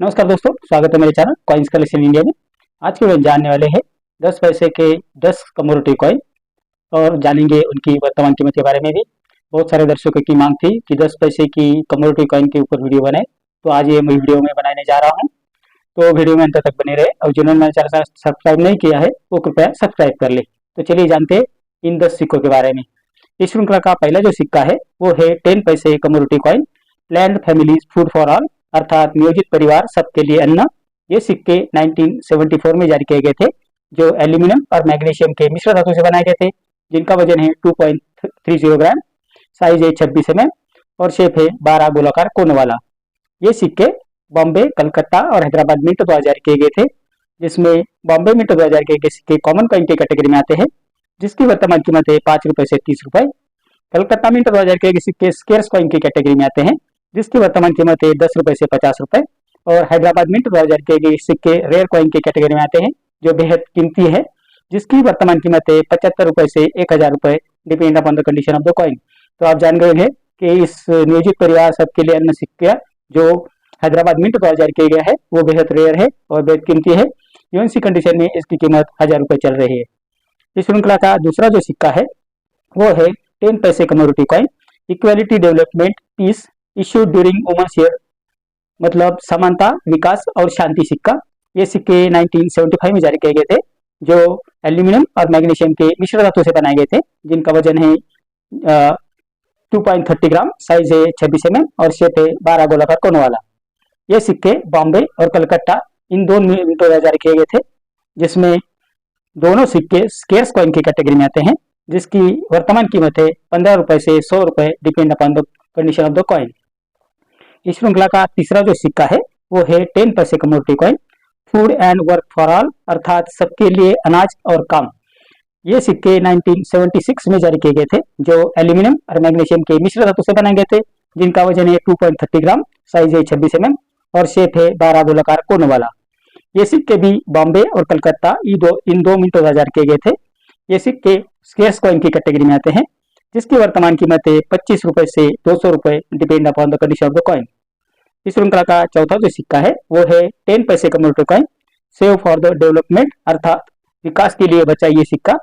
नमस्कार दोस्तों, स्वागत है मेरे चैनल कॉइन्स कलेक्शन इंडिया में। आज के वीडियो में जानने वाले हैं 10 पैसे के 10 कमोडिटी कॉइन और जानेंगे उनकी वर्तमान कीमत के बारे में भी। बहुत सारे दर्शकों की मांग थी कि 10 पैसे की कमोडिटी कॉइन के ऊपर वीडियो बनाए, तो आज ये मैं वीडियो में बनाने जा रहा हूँ। तो वीडियो में अंत तक बने रहे और जिन्होंने मेरे चैनल सब्सक्राइब नहीं किया है वो कृपया सब्सक्राइब कर ले। तो चलिए जानते हैं इन 10 सिक्कों के बारे में। इस श्रृंखला का पहला जो सिक्का है वो है 10 पैसे commodity coin planned families food for all, अर्थात नियोजित परिवार सबके लिए अन्न। ये सिक्के 1974 में जारी किए गए थे, जो एल्यूमिनियम और मैग्नीशियम के मिश्र धातु से बनाए गए थे, जिनका वजन है 2.30 ग्राम, साइज है 26 mm और शेप है 12 गोलाकार कोन वाला। ये सिक्के बॉम्बे, कलकत्ता और हैदराबाद मिंट द्वारा जारी किए गए थे, जिसमें बॉम्बे मिंट द्वारा जारी किए गए सिक्के कॉमन कॉइन की कैटेगरी में आते हैं, जिसकी वर्तमान कीमत है 5 रुपए से 30 रुपए। कलकत्ता मिंट द्वारा जारी किए गए सिक्के स्केर्स कॉइन की कैटेगरी में आते हैं, जिसकी वर्तमान कीमत है 10 रुपए से 50 रुपए। और हैदराबाद मिंट द्वारा जारी किए गए सिक्के रेयर कॉइन की कैटेगरी में आते हैं, जो बेहद कीमती है, जिसकी वर्तमान कीमत है 75 रुपए से 1000 रुपए, depend upon the condition of the coin. तो आप जान गए हैं कि इस नियोजित परिवार सबके लिए अन्न सिक्का जो हैदराबाद मिंट द्वारा जारी किया गया है वो बेहद रेयर है और बेहद कीमती है। यूएनसी कंडीशन में इसकी कीमत 1000 रुपए चल रही है। इस श्रृंखला का दूसरा जो सिक्का है वो है 10 पैसे commodity coin equality development peace issued during women's year, मतलब समानता, विकास और शांति सिक्का। ये सिक्के 1975 में जारी किए गए थे, जो एल्यूमिनियम और मैग्नीशियम के मिश्र धातु से बनाए गए थे, जिनका वजन है 2.30 ग्राम, साइज है 26 mm और शेप है 12 गोलाकार कोन वाला। ये सिक्के बॉम्बे और कलकत्ता इन दो मिंटों में जारी किए गए थे, जिसमें दोनों सिक्के स्केर्स कॉइन की कैटेगरी में आते हैं, जिसकी वर्तमान कीमत है 15 रुपए से 100 रुपए, depend upon the condition of the coin. इस श्रृंखला का तीसरा जो सिक्का है वो है 10 पैसे commodity coin food and work for all, अर्थात सबके लिए अनाज और काम। ये सिक्के 1976 में जारी किए गए थे, जो एल्यूमिनियम और मैग्नीशियम के मिश्र धातु से बनाए गए थे, जिनका वजन है 2.30 ग्राम, साइज है 26 mm और शेप है 12 गोलाकार कोन वाला। ये सिक्के भी बॉम्बे और कलकत्ता इन दो मिंटों में जारी किए गए थे। ये सिक्के स्केर्स कॉइन की कैटेगरी में आते हैं, जिसकी वर्तमान कीमत है 25 रुपए से 200 रुपए, depend upon the condition of the coin. इस श्रृंखला का चौथा जो सिक्का है वो है 10 पैसे commodity coin save for the development, अर्थात विकास के लिए बचा ये सिक्का।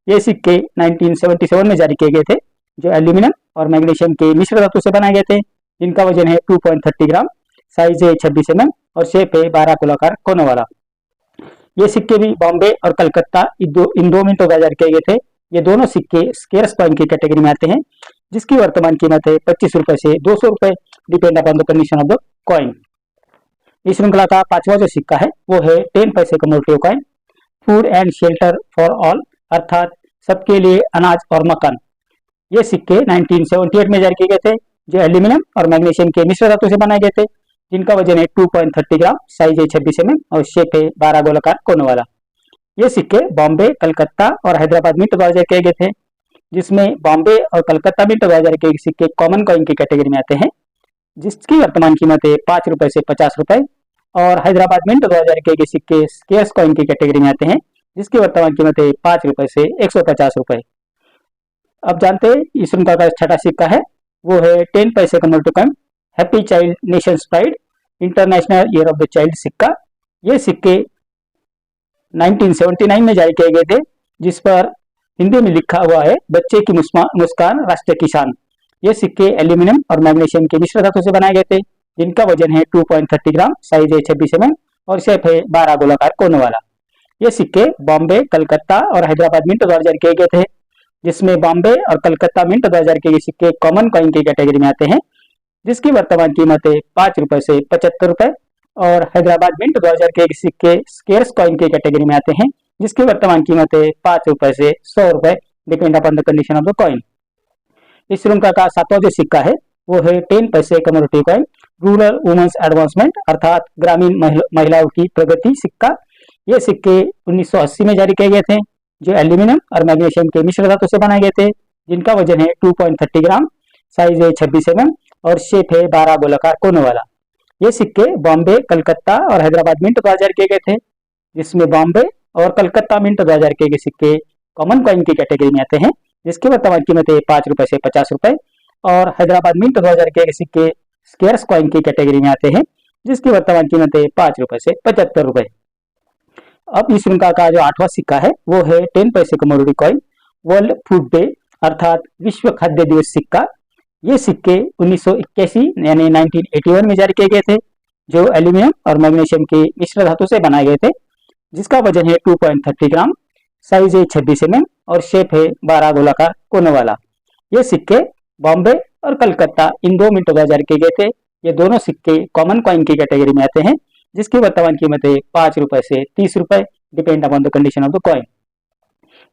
ये सिक्के 1977 में जारी किए गए थे, जो एल्यूमिनियम और मैग्नीशियम के मिश्र धातु से बनाए गए थे, जिनका वजन है 2.30 ग्राम, साइज है 26 mm और शेप है 12 गोलाकार कोन वाला। ये सिक्के भी बॉम्बे और कलकत्ता इन दो मिंटों में जारी किए गए थे। ये दोनों सिक्के स्केर्स कॉइन की कैटेगरी में आते हैं, जिसकी वर्तमान कीमत है 25 रुपए से 200 रुपए, depend upon the condition of the coin. इस श्रृंखला का पांचवा जो सिक्का है वो है 10 पैसे commodity coin food and shelter for all, अर्थात सबके लिए अनाज और मकान। ये सिक्के 1978 में जारी किए गए थे, जो एल्यूमिनियम और मैग्नीशियम के मिश्र धातु से बनाए गए थे, जिनका वजन है 2.30 ग्राम, साइज है 26 mm और शेप है 12 गोलाकार कोन वाला। ये सिक्के बॉम्बे, कलकत्ता और हैदराबाद मिंट द्वारा जारी किए गए थे, जिसमें बॉम्बे और कलकत्ता मिंट द्वारा जारी किए गए सिक्के कॉमन कॉइन की कैटेगरी में आते हैं, जिसकी वर्तमान कीमत है 5 रुपए से 50 रुपए। और हैदराबाद मिंट द्वारा जारी किए गए सिक्के स्केर्स कॉइन की कैटेगरी में आते हैं, जिसकी वर्तमान कीमत है 5 रुपए से 150 रुपए। अब जानते हैं इस श्रृंखला का छठा सिक्का है वो है 10 पैसे commodity coin happy child Nations pride international year of the child सिक्का। ये सिक्के 1979 में जारी किए गए थे, जिस पर हिंदी में लिखा हुआ है बच्चे की मुस्कान राष्ट्र की शान। ये सिक्के एल्यूमिनियम और मैग्नीशियम के मिश्र धातु से बनाए गए थे, जिनका वजन है 2.30 ग्राम, साइज है 26 mm और शेप है 12 गोलाकार कोन वाला। ये सिक्के बॉम्बे, कलकत्ता और हैदराबाद मिंट द्वारा जारी किए गए थे, जिसमें बॉम्बे और कलकत्ता मिंट द्वारा जारी किए गए सिक्के कॉमन कॉइन की कैटेगरी में आते हैं, जिसकी वर्तमान कीमत है 5 रुपए से 75 रुपए। और हैदराबाद मिंट द्वारा जारी किए गए सिक्के स्केर्स कॉइन की कैटेगरी में आते हैं, जिसकी वर्तमान कीमत है 5 रुपए से 100 रुपए, depend upon the condition of the coin. इस श्रृंखला का सातवां जो सिक्का है वो है 10 पैसे commodity coin rural women's advancement, अर्थात ग्रामीण महिलाओं की प्रगति सिक्का। ये सिक्के 1980 में जारी किए गए थे, जो एल्यूमिनियम और मैग्नीशियम के मिश्र धातु से बनाए गए थे, जिनका वजन है 2.30 ग्राम, साइज है 26 mm और शेप है 12 गोलाकार कोन वाला। ये सिक्के बॉम्बे, कलकत्ता और हैदराबाद मिंट द्वारा जारी किए गए थे, जिसमें बॉम्बे और कलकत्ता मिंट द्वारा जारी किए गए सिक्के कॉमन कॉइन की कैटेगरी में आते हैं, जिसकी वर्तमान कीमत है 5 रुपए से 50 रुपए। और हैदराबाद मिंट द्वारा जारी किए गए सिक्के स्केर्स कॉइन की कैटेगरी में आते हैं, जिसकी वर्तमान कीमत है 5 रुपए से 75 रुपए। अब इस श्रृंखला का जो 8वां सिक्का है वो है 10 पैसे commodity coin world food day अर्थात विश्व खाद्य दिवस सिक्का। ये सिक्के 1981 यानी 1981 में जारी किए गए थे, जो एल्यूमिनियम और मैग्नीशियम के मिश्र धातु से बनाए गए थे, जिसका वजन है 2.30 ग्राम, साइज है 26 mm और शेप है 12 गोलाकार कोनों वाला। ये सिक्के बॉम्बे और कलकत्ता इन दो मिंटों में जारी किए गए थे। ये दोनों सिक्के कॉमन कॉइन की कैटेगरी में आते हैं, जिसकी वर्तमान कीमत है 5 रुपए से 30 रुपए, depend upon the condition of the coin.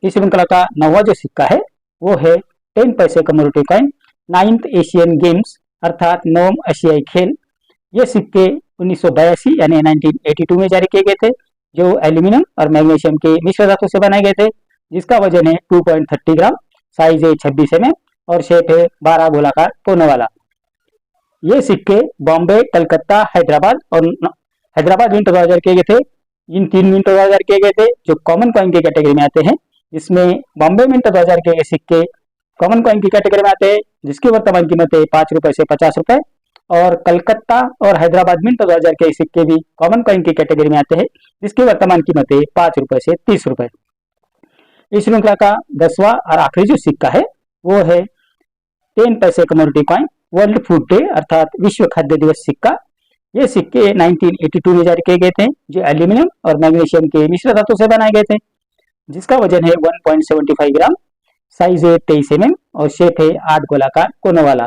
इस श्रृंखला का 9वां जो सिक्का है वो है 10 पैसे commodity coin 9th Asian games अर्थात 9 एशियाई खेल। ये सिक्के 1982 यानी 1982 में जारी किए गए थे, जो एल्यूमिनियम और मैग्नीशियम के मिश्र धातु से बनाए गए थे, जिसका वजन है 2.30 ग्राम, साइज है 26 mm और शेप है 12 गोलाकार कोनों वाला। ये सिक्के बॉम्बे, कलकत्ता, हैदराबाद और हैदराबाद मिंट 2000 किए गए थे। इन 3 मिंट 2000 किए गए थे जो कॉमन कॉइन की कैटेगरी में आते हैं, जिसमें बॉम्बे मिंट 2000 के सिक्के कॉमन कॉइन की कैटेगरी में आते हैं, जिसकी वर्तमान कीमत है 5 रुपए से 50 रुपए, और कलकत्ता और हैदराबाद मिंट 2000 के सिक्के भी कॉमन कॉइन की कैटेगरी में आते हैं, जिसकी वर्तमान कीमत है 5 रुपए से 30 रुपए। इस श्रृंखला का 10वां और आखिरी जो सिक्का है वो है 10 पैसे commodity coin world food day अर्थात विश्व खाद्य दिवस सिक्का। ये सिक्के 1982 में जारी किए गए थे, जो एल्यूमिनियम और मैग्नीशियम के मिश्र धातु से बनाए गए थे, जिसका वजन है 1.75 ग्राम, साइज है 23 mm और शेप है 8 गोलाकार कोनों वाला।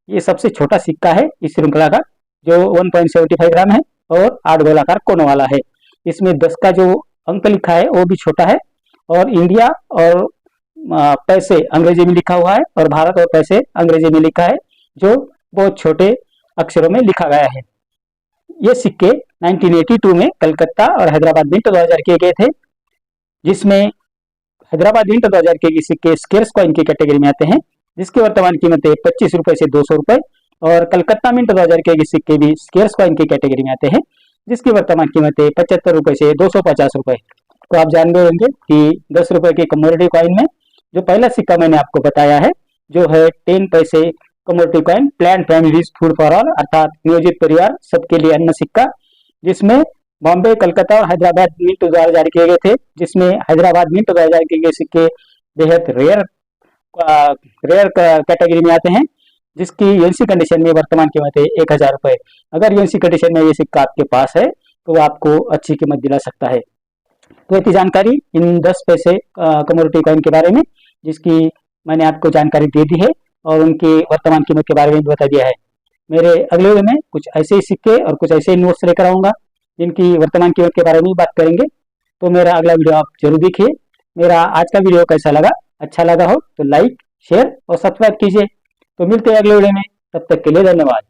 ये सबसे छोटा सिक्का है इस श्रृंखला का, जो 1.75 ग्राम है और 8 गोलाकार कोनों वाला है। इसमें 10 का जो अंक लिखा है वो भी छोटा है, और इंडिया और पैसे अंग्रेजी में लिखा हुआ है और भारत और पैसे अंग्रेजी में लिखा है, जो बहुत छोटे अक्षरों में लिखा गया है। ये सिक्के 1982 में कलकत्ता और हैदराबाद मिंट 2000 किए गए थे, जिसमें हैदराबाद मिंट 2000 के सिक्के स्केर्स कॉइन की कैटेगरी में आते हैं, जिसकी वर्तमान कीमत है 25 रुपए से 200 रुपए, और कलकत्ता मिंट 2000 के सिक्के भी स्केर्स कॉइन की कैटेगरी में आते हैं, जिसकी वर्तमान कीमत है 75 रुपए से 250 रुपए। तो आप जान गए होंगे कि 10 रुपए के कमोडिटी कॉइन में जो पहला सिक्का मैंने आपको बताया है, जो है 10 पैसे commodity coin plan families food for all अर्थात नियोजित परिवार सबके लिए अन्न सिक्का, जिसमें बॉम्बे, कलकत्ता और हैदराबाद मिंट 2000 जारी किए गए थे, जिसमें हैदराबाद मिंट 2000 के सिक्के बेहद रेयर कैटेगरी में आते हैं, जिसकी यूएनसी कंडीशन में वर्तमान कीमत है 1000 रुपए। अगर यूएनसी कंडीशन में ये सिक्का आपके पास है तो वो आपको अच्छी कीमत दिला सकता है। तो इतनी जानकारी इन 10 पैसे कमोडिटी कॉइन के बारे में, जिसकी मैंने आपको जानकारी दे दी है और उनकी वर्तमान कीमत के बारे में बता दिया है। मेरे अगले वीडियो में कुछ ऐसे ही सिक्के और कुछ ऐसे ही नोट्स लेकर आऊंगा जिनकी वर्तमान कीमत के बारे में बात करेंगे। तो मेरा अगला वीडियो आप जरूर देखिए। मेरा आज का वीडियो कैसा लगा, अच्छा लगा हो तो लाइक, शेयर और सब्सक्राइब कीजिए। तो मिलते हैं अगले वीडियो में, तब तक के लिए धन्यवाद।